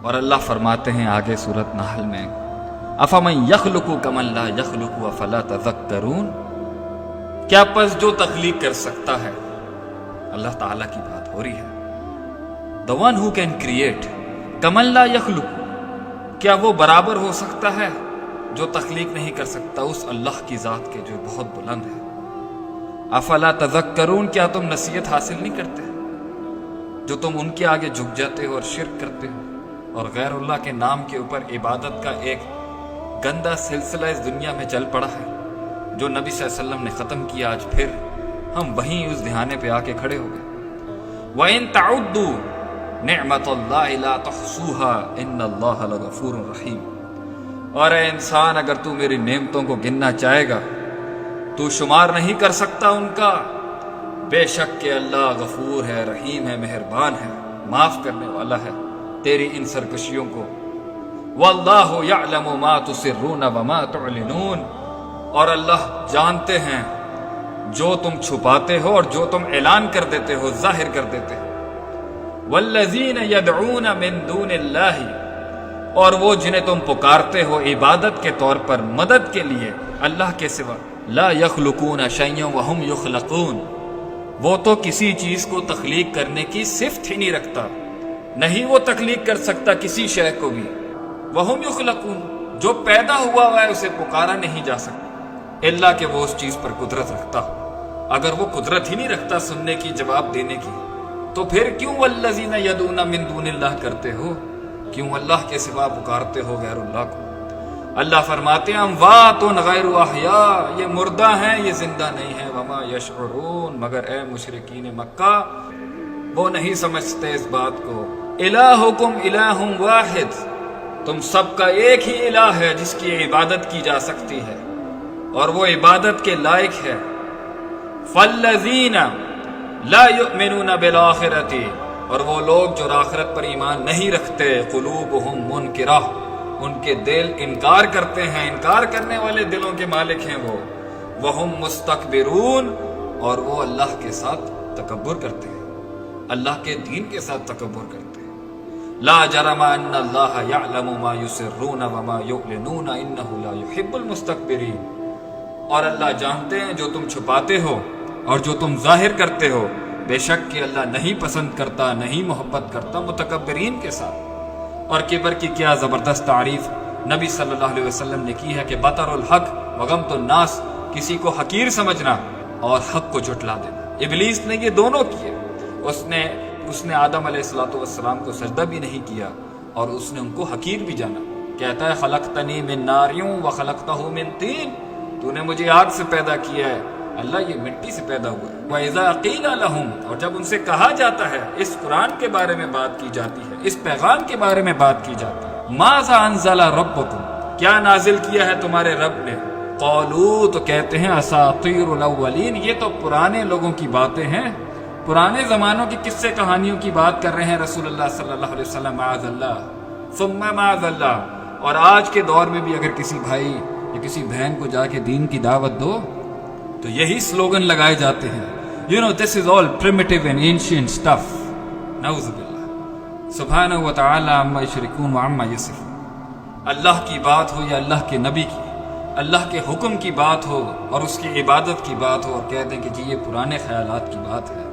اور اللہ فرماتے ہیں آگے سورۃ نحل میں افمن یخلق کمن لا یخلق افلا تذکرون، کیا پس جو تخلیق کر سکتا ہے، اللہ تعالیٰ کی بات ہو رہی ہے، the one who can create، کمن لا یخلق، کیا وہ برابر ہو سکتا ہے جو تخلیق نہیں کر سکتا اس اللہ کی ذات کے جو بہت بلند ہے۔ افلا تذکرون، کیا تم نصیحت حاصل نہیں کرتے جو تم ان کے آگے جھک جاتے ہو اور شرک کرتے ہو اور غیر اللہ کے نام کے اوپر عبادت کا ایک گندا سلسلہ اس دنیا میں چل پڑا ہے جو نبی صلی اللہ علیہ وسلم نے ختم کیا، آج پھر ہم وہیں اس دہانے پہ آ کے کھڑے ہو گئے۔ وَإِن تَعُدُّوا نِعْمَةَ اللَّهِ لَا تُحْصُوهَا إِنَّ اللَّهَ لَغَفُورٌ رَحِيمٌ، اور اے انسان اگر تو میری نعمتوں کو گننا چاہے گا تو شمار نہیں کر سکتا ان کا، بے شک کہ اللہ غفور ہے، رحیم ہے، مہربان ہے، معاف کرنے والا ہے تیری ان سرکشیوں کو۔ وَاللَّهُ يَعْلَمُ مَا تُسِرُّونَ وَمَا تُعْلِنُونَ، اور اللہ جانتے ہیں جو تم چھپاتے ہو اور جو تم اعلان کر دیتے ہو، ظاہر کر دیتے ہو۔ وَالَّذِينَ يَدْعُونَ مِن دُونِ اللَّهِ، اور وہ جنہیں تم پکارتے ہو عبادت کے طور پر مدد کے لیے اللہ کے سوا، لا يخلقون شيئا وهم يخلقون، وہ تو کسی چیز کو تخلیق کرنے کی صفت ہی نہیں رکھتا، نہیں وہ تخلیق کر سکتا کسی شے کو بھی۔ وهم يخلقون، جو پیدا ہوا ہے اسے پکارا نہیں جا سکتا الا کہ وہ اس چیز پر قدرت رکھتا ہو۔ اگر وہ قدرت ہی نہیں رکھتا سننے کی، جواب دینے کی، تو پھر کیوں والذین یدعون من دون اللہ کرتے ہو، کیوں اللہ کے سوا پکارتے ہو غیر اللہ کو؟ اللہ فرماتے ہیں اموات غیر احیاء، یہ مردہ ہیں، یہ زندہ نہیں ہیں، وما یشعرون، مگر اے مشرکین مکہ وہ نہیں سمجھتے اس بات کو۔ الہکم الہ واحد، تم سب کا ایک ہی الہ ہے جس کی عبادت کی جا سکتی ہے اور وہ عبادت کے لائق ہے۔ فالذین لا یؤمنون بالآخرۃ، اور وہ لوگ جو آخرت پر ایمان نہیں رکھتے، قلوبہم منکرہ، ان کے دل انکار کرتے ہیں، انکار کرنے والے دلوں کے مالک ہیں وہ۔ وہم مستکبرون، اور وہ اللہ کے ساتھ تکبر کرتے ہیں، اللہ کے دین کے ساتھ تکبر کرتے ہیں۔ لا جرم ان اللہ یعلم ما یسرون وما یعلنون انہ لا یحب المستکبرین، اور اللہ جانتے ہیں جو تم چھپاتے ہو اور جو تم ظاہر کرتے ہو، بے شک کہ اللہ نہیں پسند کرتا، نہیں محبت کرتا متکبرین کے ساتھ۔ اور کبر کی کیا زبردست تعریف نبی صلی اللہ علیہ وسلم نے کی ہے کہ بطر الحق وغمط الناس، کسی کو حقیر سمجھنا اور حق کو جھٹلا دینا۔ ابلیس نے یہ دونوں کیے، اس نے آدم علیہ السلام کو سجدہ بھی نہیں کیا اور اس نے ان کو حقیر بھی جانا۔ کہتا ہے خلقتنی من نار وخلقتہ من طین، تو نے مجھے آگ سے پیدا کیا ہے، اللہ یہ مٹی سے پیدا ہوا ہے۔ وَإِذَا قِيلَ لَهُمْ، اور جب ان سے کہا جاتا ہے، اس قرآن کے بارے میں بات کی جاتی ہے، اس پیغام کے بارے میں بات کی جاتی ہے، مَاذَا أَنزَلَ رَبُّكُمْ، کیا نازل کیا ہے تمہارے رب نے؟ قَالُوا، تو کہتے ہیں أَسَاطِيرُ الْأَوَّلِينَ، یہ تو پرانے لوگوں کی باتیں ہیں، پرانے زمانوں کی قصے کہانیوں کی بات کر رہے ہیں رسول اللہ صلی اللہ علیہ وسلم، معاذ اللہ ثم معاذ اللہ۔ اور آج کے دور میں بھی اگر کسی بھائی یا کسی بہن کو جا کے دین کی دعوت دو تو یہی سلوگن لگائے جاتے ہیں، you know this is all primitive and ancient stuff، نعوذ باللہ، سبحانہ وتعالی عما یشرکون وعما یصفون۔ اللہ کی بات ہو یا اللہ کے نبی کی، اللہ کے حکم کی بات ہو اور اس کی عبادت کی بات ہو اور کہہ دیں کہ جی یہ پرانے خیالات کی بات ہے،